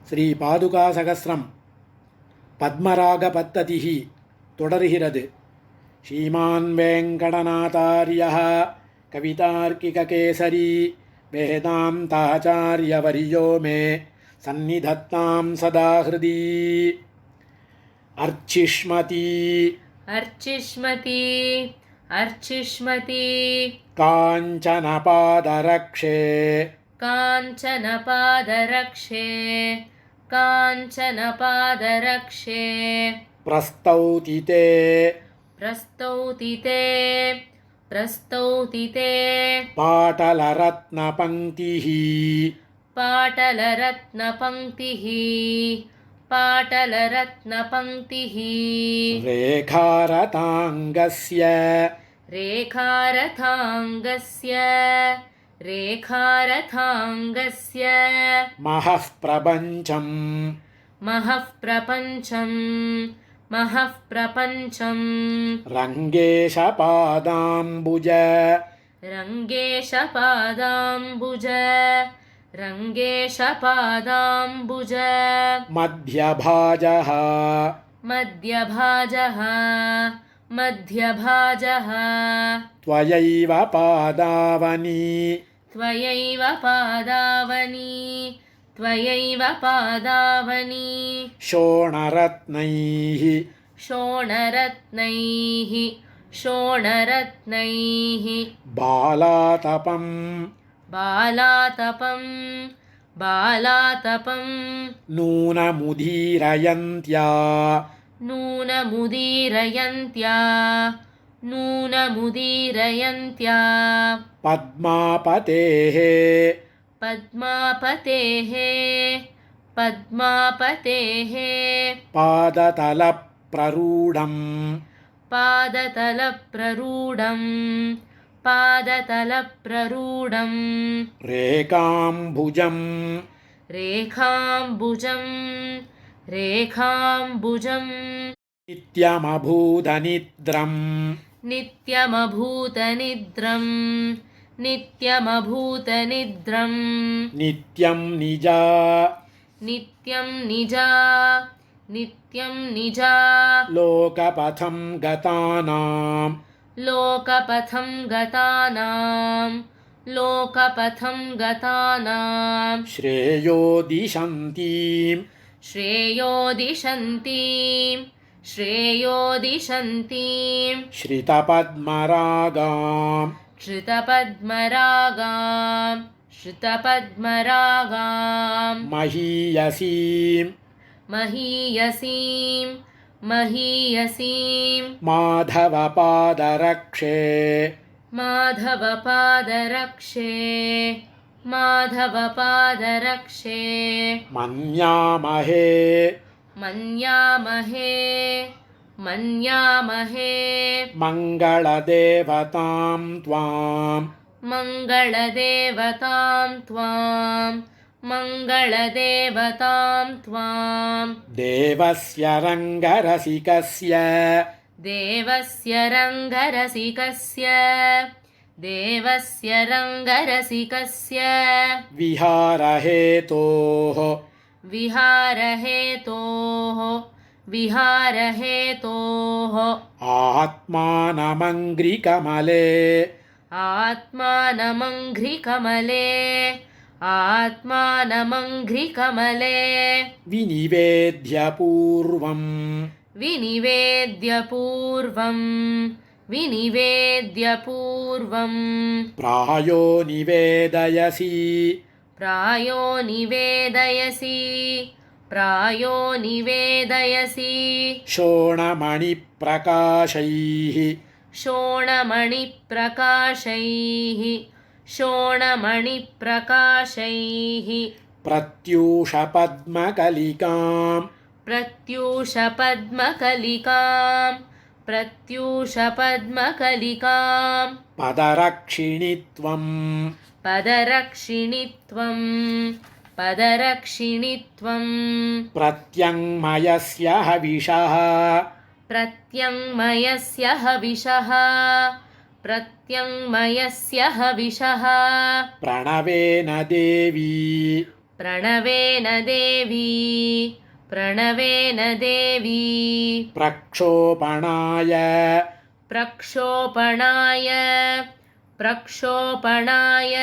ஸ்ரீபாதுகாசகஸ்ரம் பத்மராகபத்ததிः தொடர்கிறது. ஸ்ரீமான் வேங்கடநாதார்யः கவிதார்க்கிககேசரி வேதாந்தாச்சார்யவர்யோ மே சந்நிதத்தாம் சதா ஹ்ருதி. அர்ச்சிஷ்மதி अर्चिष्मति अर्चिष्मति காஞ்சனபாதரக்ஷே काञ्चनपादरक्षे काञ्चनपादरक्षे பிரஸ்தௌதி தே प्रस्तौति ते प्रस्तौति ते பாடலரத்னபங்கிः पाटलरत्नपङ्क्तिः पाटलरत्नपङ्क्तिः ரேகாரதாங்கஸ்ய रेखारथाङ्गस्य रेखारथाङ्गस्य महः प्रपञ्चम् महः प्रपञ्चम् महः प्रपञ्चम् रङ्गेशपादाम्बुज रङ्गेशपादाम्बुज रङ्गेशपादाम्बुज मध्यभाजः मध्यभाजः मध्यभाजः त्वयैव पादावनी त्वयैव पादावनी त्वयैव पादावनी शोणरत्नैः शोणरत्नैः शोणरत्नैः बालातपं बालातपं बालातपं नूनमुदीरयन्त्या नूनमुदीरयन्त्या नूनमुदीरयन्त्या पद्मापतेः पद्मापतेः पद्मापतेः पादतलप्ररूढम् पादतलप्ररूढम् पादतलप्ररूढम् रेकाम्बुजम् रेखाम्बुजम् रेखाम्बुजम् नित्यमभूतनिद्रम् नित्यमभूतनिद्रम् नित्यमभूतनिद्रम् नित्यं निजा नित्यं निजा नित्यं निजा लोकपथं गतानां लोकपथं गतानां लोकपथं गतानां श्रेयो दिशन्तीं श्रेयोदिशन्तीं श्रेयोदिशन्तीं श्रितपद्मरागां श्रितपद्मरागां श्रितपद्मरागां महीयसीं महीयसीं महीयसीं माधवपादरक्षे माधवपादरक्षे माधवपादरक्षे मन्यामहे मन्यामहे मन्यामहे मङ्गलदेवतां त्वां मङ्गलदेवतां त्वां मङ्गलदेवतां त्वां देवस्य रङ्गरसिकस्य देवस्य रङ्गरसिकस्य देवस्य रङ्गरसिकस्य विहारहेतोः विहारहेतोः विहारहेतोः आत्मानमङ्घ्रिकमले आत्मानमङ्घ्रिकमले आत्मानमङ्घ्रिकमले विनिवेद्य पूर्वम् विनिवेद्य पूर्वं विनिवेद्य पूर्वं प्रायो निवेदयसि प्रायो निवेदयसि प्रायो निवेदयसि शोणमणिप्रकाशैः शोणमणिप्रकाशैः शोणमणिप्रकाशैः प्रत्यूषपद्मकलिकां प्रत्यूषपद्मकलिकां प्रत्यूषपद्मकलिकां पदरक्षिणि त्वं पदरक्षिणि त्वं पदरक्षिणि त्वं प्रत्यङ्मयस्य हविषः प्रत्यङ्मयस्य हविषः प्रत्यङ्मयस्य हविषः प्रणवेन देवी प्रणवेन देवी प्रणवेन देवी प्रक्षोपणाय प्रक्षोपणाय प्रक्षोपणाय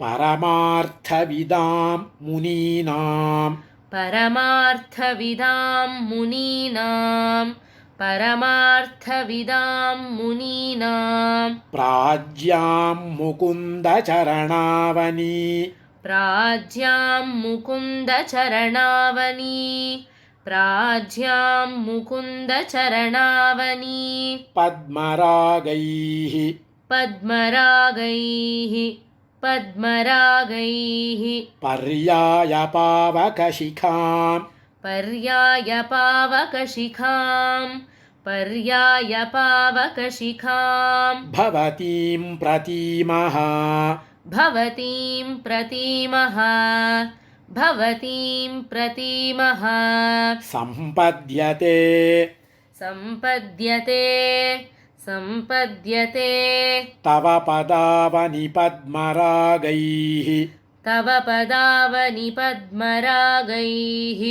परमार्थविदां मुनीनां परमार्थविदां मुनीनां परमार्थविदां मुनीनां प्राज्यां मुकुन्दचरणावनी प्राज्यां मुकुन्दचरणावनी प्राज्यां मुकुन्दचरणावनी पद्मरागैः पद्मरागैः पद्मरागैः पर्यायपावकशिखां पर्यायपावकशिखां पर्यायपावकशिखां भवतीं प्रतीमः भवतीं प्रतीमः भवतीं प्रतीमः सम्पद्यते सम्पद्यते सम्पद्यते तव पदावनि पद्मरागैः तव पदावनि पद्मरागैः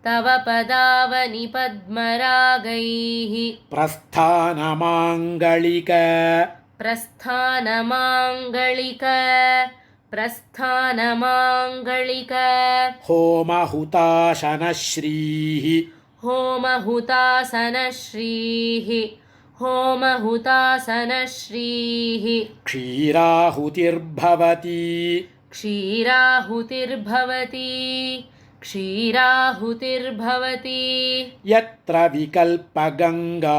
तव पदावनि पद्मरागैः प्रस्थानमाङ्गलिक प्रस्थानमाङ्गलिक प्रस्थानमाङ्गलिक होमहुताशनश्रीः होमहुतासनश्रीः होमहुतासनश्रीः क्षीराहुतिर्भवति क्षीराहुतिर्भवति क्षीराहुतिर्भवति यत्र विकल्पगङ्गा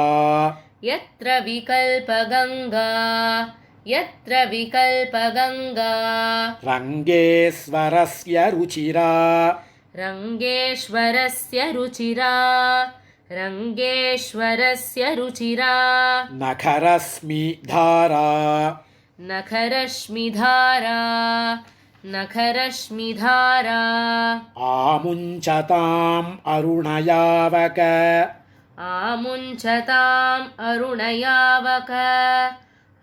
यत्र विकल्पगङ्गा यत्र विकल्पगङ्गा रङ्गेश्वरस्य रुचिरा रङ्गेश्वरस्य रुचिरा रङ्गेश्वरस्य रुचिरा नखरश्मिधारा नखरश्मिधारा नखरश्मिधारा आमुञ्चताम् अरुणयावक आमुञ्चताम् अरुणयावक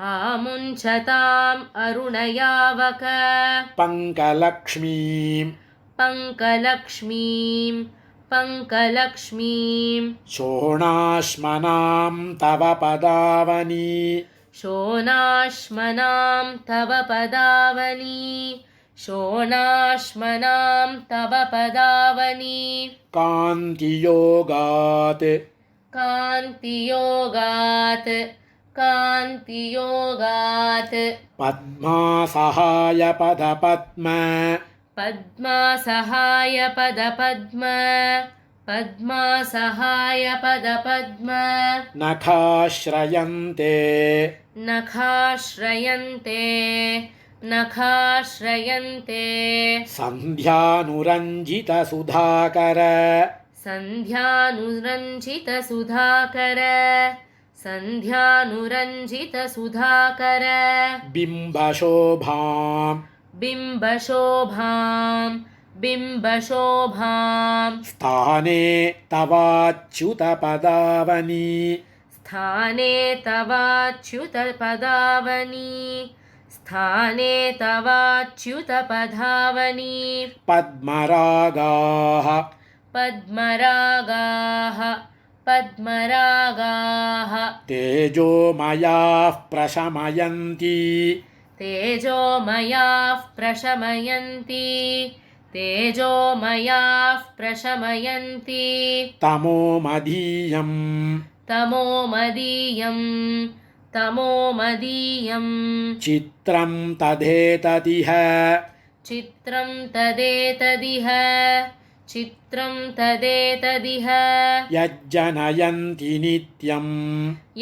आमुञ्चताम् अरुणयावक पङ्कलक्ष्मीं पङ्कलक्ष्मीं पङ्कलक्ष्मीं शोणाश्मनां तव पदावनी शोणाश्मनां तव पदावनी शोणाश्मनां तव पदावनी कान्तियोगात् कान्तियोगात् कान्तियोगात् पद्मासहाय पदपद्म पद्मासहाय पदपद्म पद्मासहाय पदपद्म नखाश्रयन्ते नखाश्रयन्ते नखाश्रयन्ते सन्ध्यानुरञ्जितसुधाकर सन्ध्यानुरञ्जितसुधाकर सन्ध्यानुरञ्जितसुधाकर बिम्बशोभां बिम्बशोभां बिम्बशोभां स्थाने तवाच्युतपदावनी स्थाने तवाच्युतपदावनी स्थाने तवाच्युतपदावनी पद्मरागाः पद्मरागाः पद्मरागाः तेजोमयाः प्रशमयन्ति तेजोमयाः प्रशमयन्ति तेजोमयाः प्रशमयन्ति तमोमदीयं तमोमदीयं तमोमदीयं चित्रं तदेतदिह चित्रं तदेतदिह चित्रं तदेतदिह यज्जनयन्ति नित्यं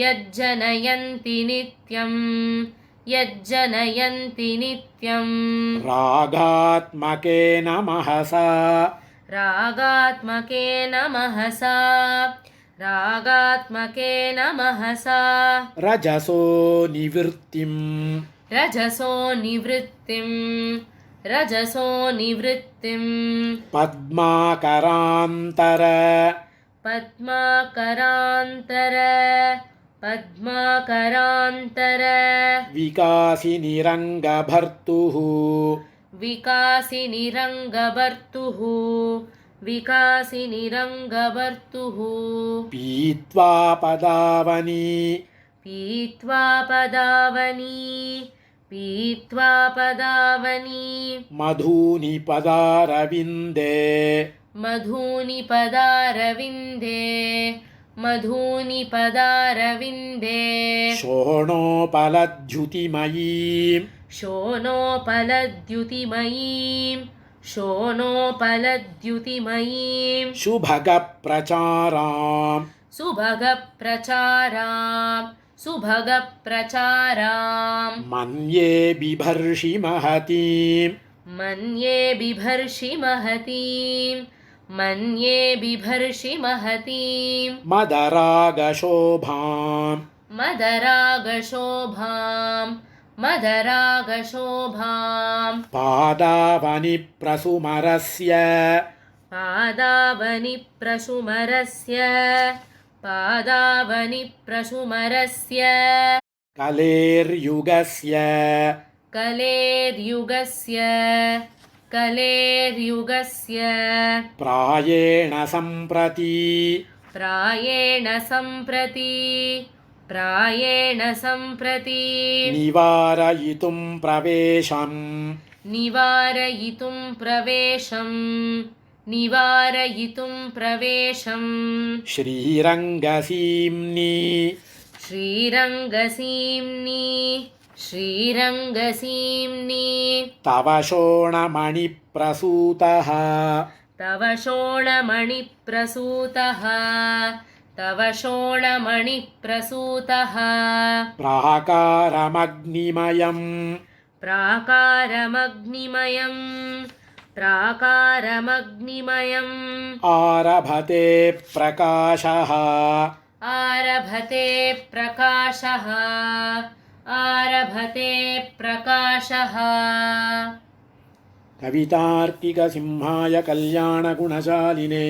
यज्जनयन्ति नित्यं यज्जनयन्ति नित्यं रागात्मकेन महसा रागात्मकेन महसा रागात्मकेन महसा रजसो निवृत्तिं रजसो निवृत्तिं रजसो निवृत्तिं पद्माकरान्तर पद्माकरान्तर पद्माकरान्तर विकासिनिरङ्गभर्तुः विकासिनिरङ्गभर्तुः विकासिनिरङ्गभर्तुः पीत्वा पदावनी पीत्वा पदावनी पीत्वा पदावनी मधूनि पदारविन्दे मधूनि पदारविन्दे मधूनि पदारविन्दे शोणोपलद्युतिमयीं शोणोपलद्युतिमयीं शोणोपलद्युतिमयीं शुभगप्रचारां सुभगप्रचारां सुभगप्रचारां मन्ये बिभर्षि महतीं मन्ये बिभर्षि महतीं मन्ये बिभर्षि महतीं मदरागशोभां मदरागशोभां मदरागशोभां पादावनिप्रसुमरस्य पादावनिप्रसुमरस्य पादावनिप्रसुमरस्य कलेर्युगस्य कलेर्युगस्य कलेर्युगस्य प्रायेण सम्प्रति प्रायेण सम्प्रति प्रायेण सम्प्रति निवारयितुं प्रवेशम् निवारयितुं प्रवेशं निवारयितुं प्रवेशं श्रीरङ्गसीम्नि श्रीरङ्गसीम्नि श्रीरङ्गसीम्नि तव शोणमणिप्रसूतः तव शोणमणिप्रसूतः तव शोणमणिप्रसूतः प्राकारमग्निमयम् प्राकारमग्निमयं प्राकारमग्निमयम् आरभते प्रकाशः आरभते प्रकाशः आरभते प्रकाशः कवितार्किकसिंहाय कल्याणगुणशालिने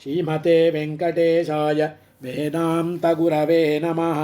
श्रीमते वेङ्कटेशाय वेदान्तगुरवे नमः।